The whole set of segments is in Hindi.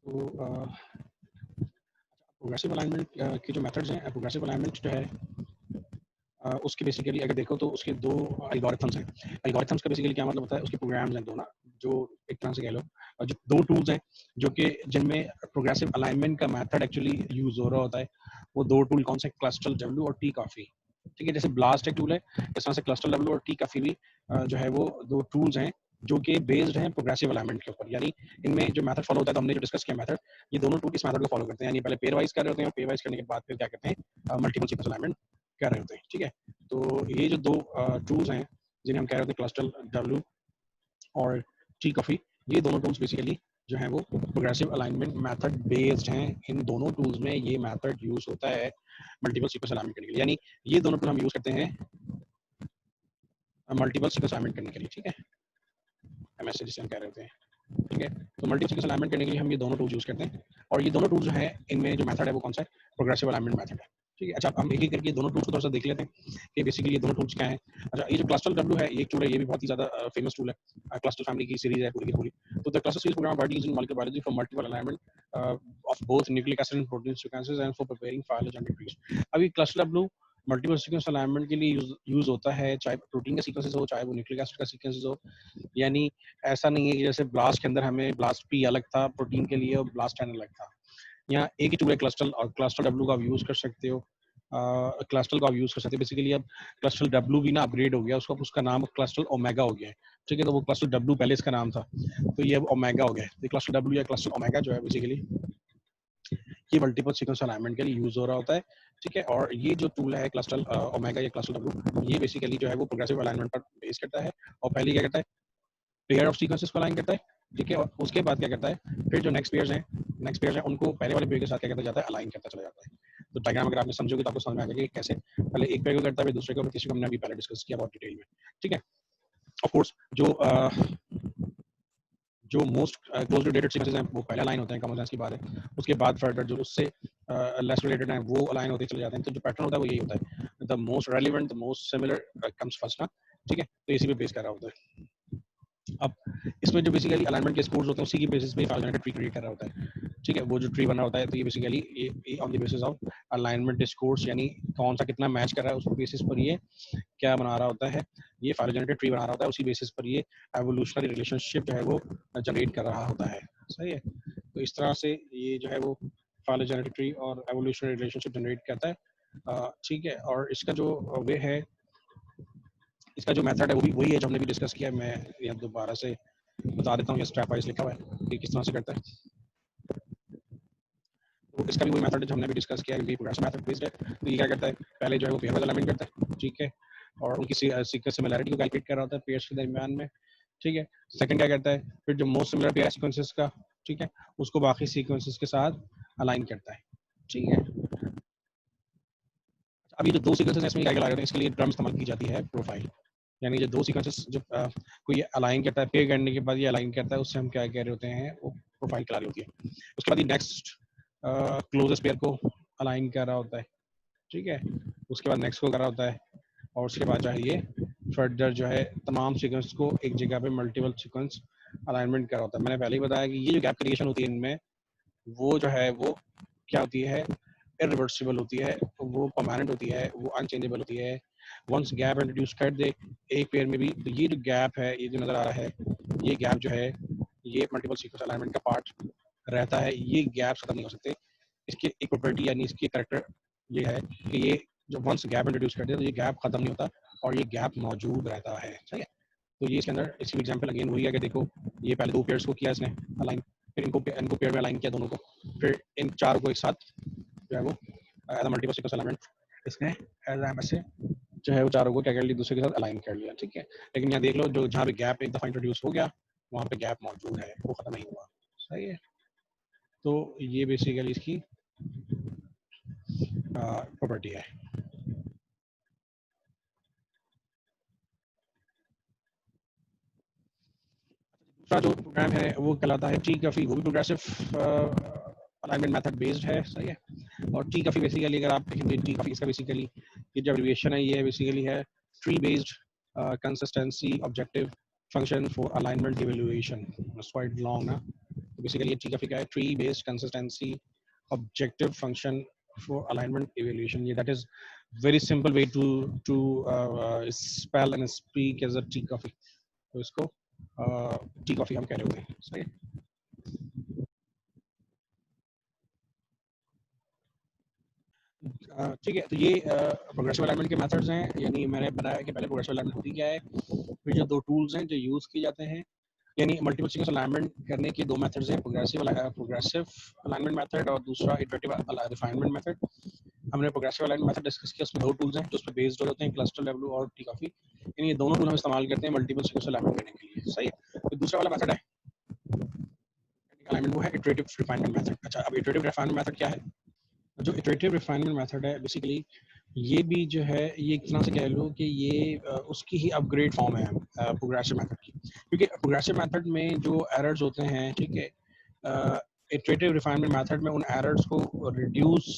तो प्रोग्रेसिव अलाइनमेंट के जो मेथड्स हैं, प्रोग्रेसिव अलाइनमेंट जो है उसके बेसिकली अगर देखो तो उसके दो एल्गोरिथम्स हैं। एल्गोरिथम्स का बेसिकली क्या मतलब होता है, उसके प्रोग्राम्स हैं दो ना, जो एक तरह से कह लो जो दो टूल्स हैं जो कि जिनमें प्रोग्रेसिव अलाइनमेंट का मेथड एक्चुअली यूज हो रहा होता है। वो दो टूल कौन से, क्लस्टल डब्ल्यू और टी काफ़ी। ठीक है, जैसे ब्लास्ट एक टूल है, इस तरह से क्लस्टल डब्ल्यू और टी काफ़ी भी जो है वो दो टूल्स हैं जो कि बेस्ड हैं प्रोग्रेसिव अलाइनमेंट के ऊपर। यानी इनमें जो मेथड फॉलो होता है, तो हमने जो डिस्कस किया मेथड, ये दोनों टूल इस मेथड को फॉलो करते हैं। यानी पहले पेयर वाइज कर रहे होते हैं और पेयर वाइज करने के बाद फिर क्या करते हैं, मल्टीपल सीक्वेंस अलाइनमेंट कर रहे होते हैं। ठीक है, तो ये जो दो टूल्स हैं जिन्हें हम कह रहे होते हैं क्लस्टल डब्ल्यू और टी कॉफ़ी, ये दोनों टूल्स बेसिकली जो हैं वो प्रोग्रेसिव अलाइनमेंट मेथड बेस्ड हैं। इन दोनों टूल्स में ये मेथड यूज होता है मल्टीपल सीक्वेंस अलाइनमेंट करने के लिए। यानी ये दोनों टूल हम यूज करते हैं मल्टीपल सीक्वेंस अलाइनमेंट करने के लिए। ठीक है, एमएसए जिसे हम कह रहे होते हैं। ठीक है, तो मल्टीपल सीक्वेंस अलाइनमेंट करने के लिए हम ये दोनों टूल्स यूज करते हैं। और ये दोनों टूल्स जो है, इनमें जो मेथड है वो कौन सा है, प्रोग्रेसिव अलाइनमेंट मेथड है। ठीक है, अच्छा हम एक एक करके दोनों टूल्स को थोड़ा सा देख लेते हैं कि बेसिकली ये दोनों टूल्स क्या हैं। अच्छा, ये जो क्लस्टल डब्ल्यू है, ये एक टूल है, ये भी बहुत ही ज्यादा फेमस टूल है। क्लस्टल फैमिली की सीरीज है पूरी की पूरी। तो the cluster series program widely used in molecular biology for multiple alignment of both nucleic acid and protein sequences and for preparing phylogenetic trees. अभी Clustal W multiple sequence alignment के लिए यूज होता है, चाहे प्रोटीन का सीक्वेंसेस हो, चाहे वो न्यूक्लिक एसिड का सीक्वेंसेस हो। यानी ऐसा नहीं है कि जैसे ब्लास्ट के अंदर हमें ब्लास्ट पी अलग था प्रोटीन के लिए और ब्लास्ट एन अलग था। यहाँ एक ही टूल है क्लस्टल, और क्लस्टल डब्ल्यू का आप यूज कर सकते हो। क्लस्टल का आप यूज कर सकते हो। बेसिकली अब क्लस्टल डब्ल्यू भी ना अपग्रेड हो गया, उसका नाम क्लस्टल ओमेगा हो गया है। ठीक है, तो वो क्लस्टल डब्ल्यू पहले इसका नाम था, तो ये अब ओमेगा हो गया है। तो क्लस्टल डब्ल्यू या क्लस्टल ओमेगा जो है बेसिकली ये मल्टीपल सीक्वेंस अलाइनमेंट के लिए यूज हो रहा होता है। ठीक है, और ये जो टूल है क्लस्टल ओमेगा या क्लस्टल डब्ल्यू, ये बेसिकली जो है वो प्रोग्रेसिव अलाइनमेंट पर बेस करता है। और पहले क्या करता है, पेयर ऑफ सीक्वेंसेस को अलाइन करता है। ठीक है, और उसके बाद क्या करता है, फिर जो नेक्स्ट पेयर्स हैं उनको पहले वाले पेयर के साथ क्या करता जाता है, अलाइन करता चला जाता है। तो डायग्राम अगर आपने समझोगे तो आपको समझ में आ जाएगा कि कैसे पहले एक पेयर को करता है, फिर दूसरे को, फिर तीसरे को। हमने अभी पहले डिस्कस किया बहुत डिटेल में। ठीक है, ऑफ कोर्स जो मोस्ट क्लोज रिलेटेड सीक्वेंसेस हैं वो पहले अलाइन होते हैं, कॉमन सेंस की बात है। उसके बाद फर्दर जो उससे लेस रिलेटेड हैं वो अलाइन होते चले जाते हैं। तो जो पैटर्न होता है वो यही होता है, the most relevant, the most similar comes first ना। ठीक है, तो इसी पे बेस कर रहा होता है। अब इसमें जो बेसिकली अलाइनमेंट के स्कोर्स होते हैं उसी की बेसिस पे फाइलोजेनेटिक ट्री क्रिएट कर रहा होता है। ठीक है, वो जो ट्री बना होता है, तो ये बेसिकली ये on the basis of alignment scores, यानी कौन सा कितना मैच कर रहा है उस बेसिस पर ये क्या बना रहा होता है, ये फाइलोजेनेटिक ट्री बना रहा होता है। उसी बेसिस पर ये एवोल्यूशनरी रिलेशनशिप जो है वो जनरेट कर रहा होता है। सही है, तो इस तरह से ये जो है वो फाइलोजेनेटिक ट्री और एवोल्यूशनरी रिलेशनशिप जनरेट करता है। ठीक है, और इसका जो वे है, इसका जो मेथड है वो भी वही है जो हमने भी डिस्कस किया है। मैं यहाँ दोबारा से बता देता हूँ, ये स्टेप वाइज लिखा हुआ है कि किस तरह से करता है। तो इसका भी वही मेथड है जो हमने भी डिस्कस किया है, कि प्रोग्रेसिव मेथड बेस्ड है। तो ये क्या करता है, पहले जो है वो पेयर वाइज अलाइनमेंट करता है। ठीक है, और उनकी सीक्वेंस सिमिलैरिटी को कैलकुलेट कर रहा होता है पेयर्स के दरमियान में। ठीक है, सेकंड क्या करता है, फिर जो मोस्ट सिमिलर पेयर सीक्वेंसेस का, ठीक है, उसको बाकी सीक्वेंसेस के साथ अलाइन करता है। ठीक है, अभी जो दो सीक्वेंसेस इसमें क्या कहलाते हैं, इसके लिए टर्म इस्तेमाल की जाती है प्रोफाइल। यानी जो दो सीक्वेंसेस जो कोई अलाइन करता है, पेयर करने के बाद ये अलाइन करता है, उससे हम क्या कह रहे होते हैं, वो प्रोफाइल कहला रही होती है। उसके बाद ये नेक्स्ट क्लोजेस्ट पेयर को अलाइन कर रहा होता है। ठीक है, उसके बाद नेक्स्ट को कर रहा होता है, और उसके बाद चाहिए फर्दर जो है तमाम सीक्वेंस को एक जगह पे मल्टीपल सीक्वेंस अलाइनमेंट कर रहा होता है। मैंने पहले ही बताया कि ये जो गैप क्रिएशन होती है इनमें, वो जो है वो क्या होती है, इरिवर्सिबल होती है, वो परमानेंट होती है, वो अनचेंजेबल होती है। वंस गैप इंट्रोड्यूस कर दे एक पेयर में भी, तो ये जो गैप है, ये जो नजर आ रहा है, ये गैप जो है ये मल्टीपल सीक्वेंस अलाइनमेंट का पार्ट रहता है। ये गैप खत्म नहीं हो सकते। इसकी एक प्रॉपर्टी यानी इसकी करेक्टर ये है कि ये जो वंस गैप इंट्रोड्यूस कर दे तो ये गैप खत्म नहीं होता और ये गैप मौजूद रहता है। सही है, तो ये इसके अंदर इसकी एग्जांपल अगेन वही है कि देखो, ये पहले दो पेयर्स को किया इसने अलाइन, फिर इनको पेयर में अलाइन किया दोनों को, फिर इन चार को एक साथ जो है वो एज मल्टीपल सीक्वेंस एलिमेंट इसने एज एमएसए जो है वो चारों को क्या कर लिया, दूसरे के साथ अलाइन कर लिया। ठीक है, लेकिन यहाँ देख लो, जो जहाँ पे गैप एक दफा इंट्रोड्यूस हो गया वहाँ पे गैप मौजूद है, वो खत्म नहीं हुआ। सही है, तो ये बेसिकली इसकी प्रॉपर्टी है। दूसरा जो प्रोग्राम है वो कहलाता है टी काफ़ी, वो भी प्रोग्रेसिव अलाइनमेंट मेथड बेस्ड है। सही है, और टी काफ़ी बेसिकली अगर आप देखेंगे, टी काफ़ी इसका बेसिकली ये जो एब्रिविएशन है, ये बेसिकली है tree based consistency objective function for alignment evaluation. Quite long ना, बेसिकली ये टी का है, tree based consistency objective function for alignment evaluation. ये that is very simple way to spell and speak as a T coffee. तो इसको टी कॉफी हम कह रहे होते हैं, सही है। ठीक है, तो ये प्रोग्रेसिव अलाइनमेंट के मेथड्स हैं, यानी मैंने बताया कि पहले प्रोग्रेसिव अलाइनमेंट होती क्या है, फिर जो दो टूल्स हैं जो यूज़ किए जाते हैं, यानी मल्टीपल सीक्वेंस अलाइनमेंट करने के दो मेथड्स हैं, प्रोग्रेसिव अलाइनमेंट मेथड और दूसरा इटरेटिव रिफाइनमेंट मेथड। हमने प्रोग्रेसिव अलाइनमेंट मेथड डिस्कस किया, उसमें दो टूल्स हैं जो उस पर बेस्ड होते हैं, क्लस्टर लेवल और टी कॉफी। यानी ये दोनों टूल हम इस्तेमाल करते हैं मल्टीपल सीक्वेंस अलाइनमेंट करने के लिए, सही है। तो दूसरा वाला मेथड है अलाइनमेंट, वो है इटरेटिव रिफाइनमेंट मेथड। अच्छा, अब इटरेटिव रिफाइनमेंट मेथड क्या है? जो इटरेटिव रिफाइनमेंट मेथड है बेसिकली ये भी जो है ये एक तरह से कह लो कि ये उसकी ही अपग्रेड फॉर्म है प्रोग्रेसिव मेथड की, क्योंकि प्रोग्रेसिव मेथड में जो एरर्स होते हैं, ठीक है, इटरेटिव रिफाइनमेंट मेथड में उन एरर्स को रिड्यूस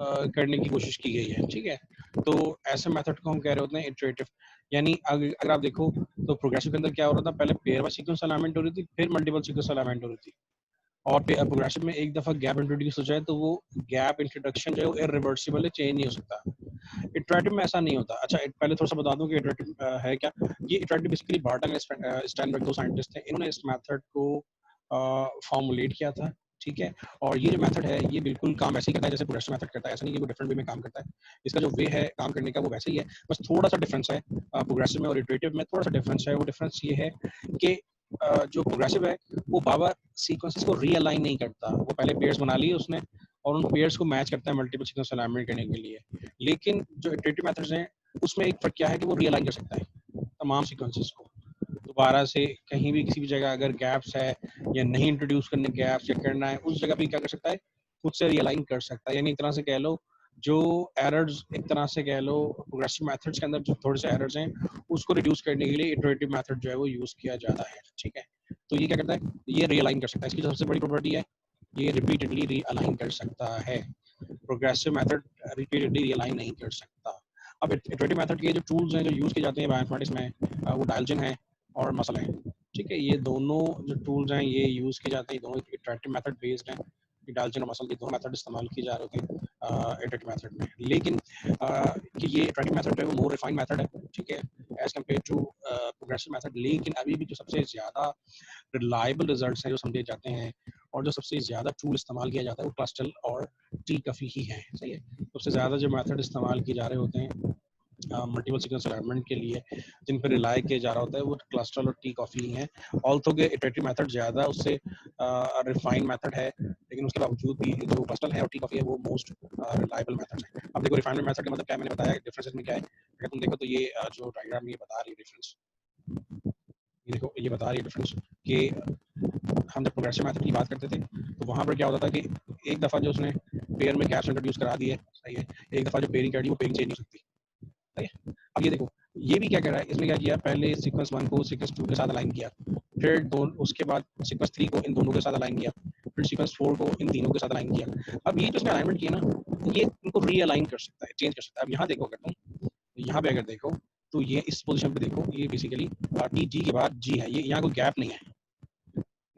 करने की कोशिश की गई है, ठीक है। तो ऐसे मेथड को हम कह रहे होते हैं इटरेटिव। यानी अगर आप देखो तो प्रोग्रेसिव के अंदर क्या हो रहा था, पहले पेयर वाइज सीक्वेंस अलाइनमेंट हो रही थी, फिर मल्टीपल सीक्वेंस अलाइनमेंट हो रही थी, और प्रोग्रेसिव में एक दफा गैप इंट्रोड्यूस हो जाए तो वो गैप इंट्रोडक्शन जो है वो इरिवर्सिबल है, चेंज नहीं हो सकता। इटरेटिव में ऐसा नहीं होता। अच्छा, पहले थोड़ा सा बता दूं कि इटरेटिव है क्या। ये इटरेटिव बेसिकली बार्टन स्टैनबर्ग, दो साइंटिस्ट थे, इन्होंने इस मेथड को फॉर्मुलेट किया था, ठीक है। और ये जो मेथड है ये बिल्कुल काम ऐसे ही करता है जैसे प्रोग्रेसिव मेथड करता है, ऐसा नहीं कि वो डिफरेंट वे में काम करता है। इसका जो वे है काम करने का वो वैसे ही है, बस थोड़ा सा डिफरेंस है प्रोग्रेसिव में और इटरेटिव में, थोड़ा सा डिफरेंस है। वो डिफरेंस ये है कि जो प्रोग्रेसिव है वो बार-बार सीक्वेंसेस को रीअलाइन नहीं करता, वो पहले पेयर्स बना लिए उसने और उन पेयर्स को मैच करता है मल्टीपल सीक्वेंस अलाइनमेंट करने के लिए। लेकिन जो इटरेटिव मेथड्स हैं उसमें एक फर्क क्या है कि वो रीअलाइन कर सकता है तमाम सीक्वेंसेस को दोबारा से, कहीं भी किसी भी जगह अगर गैप्स है या नहीं इंट्रोड्यूस करने गैप्स या करना है, उस जगह भी क्या कर सकता है, खुद से रियलाइन कर सकता है। यानी एक तरह से कह लो जो एरर्स, एक तरह से कह लो प्रोग्रेसिव मेथड्स के अंदर जो थोड़े से एरर्स हैं उसको रिड्यूस करने के लिए इटरेटिव मेथड जो है वो यूज किया जाता है, ठीक है। तो ये क्या करता है, ये रियलाइन कर सकता है, इसकी जो सबसे बड़ी प्रॉपर्टी है ये रिपीटेडली रीअलाइन कर सकता है। प्रोग्रेसिव मेथड रिपीटेडली रियलाइन नहीं कर सकता। अब इटरेटिव मेथड के जो टूल्स हैं जो यूज किए जाते हैं बायोइन्फॉर्मेटिक्स में, वो डायल्जन है और मसल है, ठीक है। ये दोनों जो टूल्स हैं ये यूज किए जाते हैं, दोनों इटरेटिव मेथड बेस्ड हैं। डाल्टन और मसल के दो मेथड इस्तेमाल किए जा रहे होते हैं इटरेटिव मेथड में, लेकिन कि ये इटरेटिव मेथड जो है वो मोर रिफाइंड मेथड है, ठीक है, as compare to progressive method. लेकिन अभी भी जो सबसे ज़्यादा रिलायबल रिजल्ट्स हैं जो समझे जाते हैं और जो सबसे ज़्यादा टूल इस्तेमाल किया जाता है वो क्लस्टल और टी कफी ही है, सही है। सबसे ज़्यादा जो मेथड इस्तेमाल किए जा रहे होते हैं मल्टीपल सीक्वेंस अलाइनमेंट के लिए, जिन पर रिलाई किया जा रहा होता है वो क्लस्टल और टी कॉफी ही हैं। ऑल्थो के इटरेटिव मेथड ज़्यादा उससे रिफाइंड मेथड है, लेकिन उसके बावजूद भी जो क्लस्टल है और टी कॉफी है वो मोस्ट रिलायबल मेथड है। अब देखो रिफाइनमेंट मेथड का मतलब क्या है, मैंने बताया डिफरेंसेस में क्या है। अगर तुम देखो तो ये जो डायग्राम ये बता रही है डिफरेंस, ये देखो ये बता रही है डिफरेंस कि हम जब प्रोग्रेसिव मेथड की बात करते थे तो वहाँ पर क्या होता था कि एक दफ़ा जो उसने पेयर में गैप्स इंट्रोड्यूस करा दिए, सही है, एक दफ़ा जो पेयरिंग कर दी वो पेयरिंग चेंज नहीं हो सकती, सही है। अब ये देखो ये भी क्या कह रहा है, इसने क्या किया, पहले सीक्वेंस 1 को सीक्वेंस 2 के साथ अलाइन किया, फिर उसके बाद सीक्वेंस 3 को इन दोनों के साथ अलाइन किया, फिर सीक्वेंस 4 को इन तीनों के साथ अलाइन किया। अब ये जो इसने अलाइनमेंट किया ना ये इनको रीअलाइन कर सकता है, चेंज कर सकता है। अब यहाँ देखो अगर तुम यहाँ पे अगर देखो तो ये इस पोजीशन पे देखो, ये बेसिकली टी जी के बाद जी है, ये यहाँ कोई गैप नहीं है,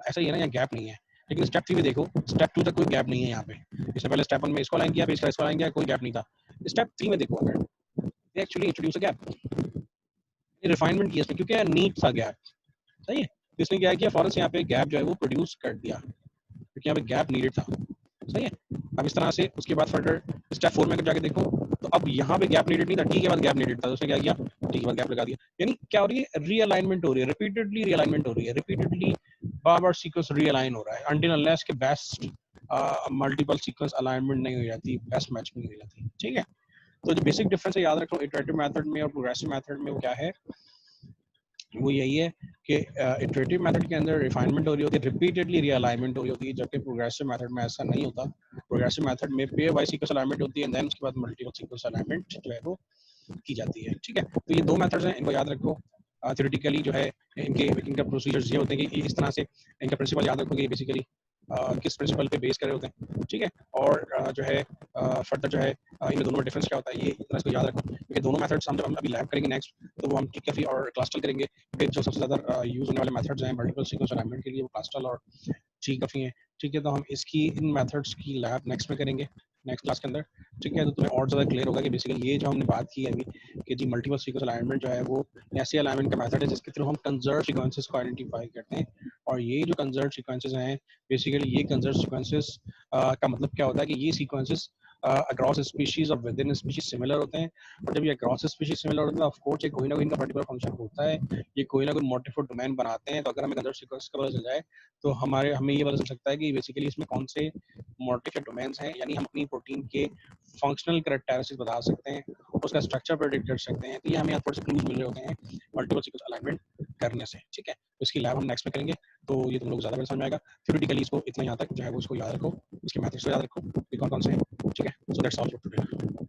ऐसा ही है ना, यहाँ गैप नहीं है। लेकिन स्टेप 3 में देखो, स्टेप 2 तक कोई गैप नहीं है यहाँ पे, इसने पहले स्टेप 1 में इसको अलाइन किया, फिर इसको अलाइन किया, कोई गैप नहीं था। स्टेप 3 में देखो अगर they actually introduce a gap, ये रिफाइनमेंट किया इसने क्योंकि नीड था गैप, सही है। तो इसने क्या किया, फौरन से यहाँ पे गैप जो है वो प्रोड्यूस कर दिया क्योंकि यहाँ पे गैप नीडेड था, सही है। अब इस तरह से उसके बाद फर्दर स्टेप 4 में अगर जाके देखो तो अब यहाँ पे गैप नीडेड नहीं था, टी के बाद गैप नीडेड था, तो उसने क्या किया, टी के बाद गैप लगा दिया। यानी क्या हो रही है, रीअलाइनमेंट हो रही है, रिपीटेडली रीअलाइनमेंट हो रही है, रिपीटेडली बार बार सीक्वेंस रीअलाइन हो रहा है अनटिल अनलेस के बेस्ट मल्टीपल सीक्वेंस अलाइनमेंट नहीं हो जाती, बेस्ट मैच नहीं हो जाती, ठीक है। तो जो बेसिक डिफरेंस है याद रखो इटरेटिव मेथड में और प्रोग्रेसिव मेथड में, वो क्या है, वो यही है कि इटरेटिव मेथड के अंदर रिफाइनमेंट हो रही होती है, रिपीटेडली रीअलाइनमेंट हो रही होती है, जबकि प्रोग्रेसिव मेथड में ऐसा नहीं होता। प्रोग्रेसिव मेथड में पेयर वाइज सीक्वेंस अलाइनमेंट होती है, देन उसके बाद मल्टीपल सीक्वेंस अलाइनमेंट जो है वो की जाती है, ठीक है। तो ये दो मेथड्स हैं, इनको याद रखो। थ्योरेटिकली जो है इनका प्रोसीजर्स ये होते हैं कि इस तरह से इनका प्रिंसिपल याद रखो कि बेसिकली किस प्रिंसिपल पे बेस कर रहे होते हैं, ठीक है। और जो है फर्दर जो है इन दोनों में डिफरेंस क्या होता है ये इतना इसको याद रखो, क्योंकि दोनों मेथड्स हम जब हम अभी लैब करेंगे नेक्स्ट तो वो हम टीकेफी और क्लस्टल करेंगे, क्योंकि जो सबसे ज़्यादा यूज होने वाले मेथड्स हैं मल्टीपल सीक्वेंस अलाइनमेंट के लिए वो क्लस्टल और ठीक है काफ़ी है। ठीक है, तो हम इसकी इन मेथड्स की लैब नेक्स्ट में करेंगे, नेक्स्ट क्लास के अंदर। ठीक है, तो तुम्हें और ज़्यादा क्लियर होगा कि बेसिकली ये जो हमने बात की है अभी कि जी मल्टीपल सीक्वेंस अलाइनमेंट जो है वो ऐसे अलाइनमेंट का मेथड है जिसके थ्रू हम कंजर्व सीक्वेंसेस को आइडेंटिफाई करते हैं। और ये जो कंजर्व सीक्वेंसेस हैं, बेसिकली ये कंजर्व सीक्वेंसेस का मतलब क्या होता है कि ये सीक्वेंसेस अक्रॉस स्पीशीज और विद इन स्पीशीज सिमिलर होते हैं। और जब ये अक्रॉस स्पीशीज सिमिलर होते हैं, ऑफ कोर्स ये कोई ना कोई इनका पर्टिकुलर फंक्शन होता है, ये कोई ना कोई मोटिफ डोमेन बनाते हैं। तो अगर हमें कंजर्व सीक्वेंस का पता चल जाए तो हमें ये पता चल सकता है कि बेसिकली इसमें कौन से मोटिफ या डोमेन्स हैं, यानी हम अपनी प्रोटीन के फंक्शनल कैरेक्टरिस्टिक्स बता सकते हैं, उसका स्ट्रक्चर प्रेडिक्ट कर सकते हैं। तो ये हमें थोड़े से क्लूज मिल रहे होते हैं मल्टीपल सीक्वेंस अलाइनमेंट करने से। ठीक है, तो इसकी लैब हम नेक्स्ट में करेंगे, तो ये तुम लोग ज़्यादा समझ में आएगा। थ्योरेटिकली इसको इतना यहाँ तक जो है वो इसको याद रखो, इसके मैथड्स को याद रखो कि कौन कौन से हैं। ठीक है, so that's all for today.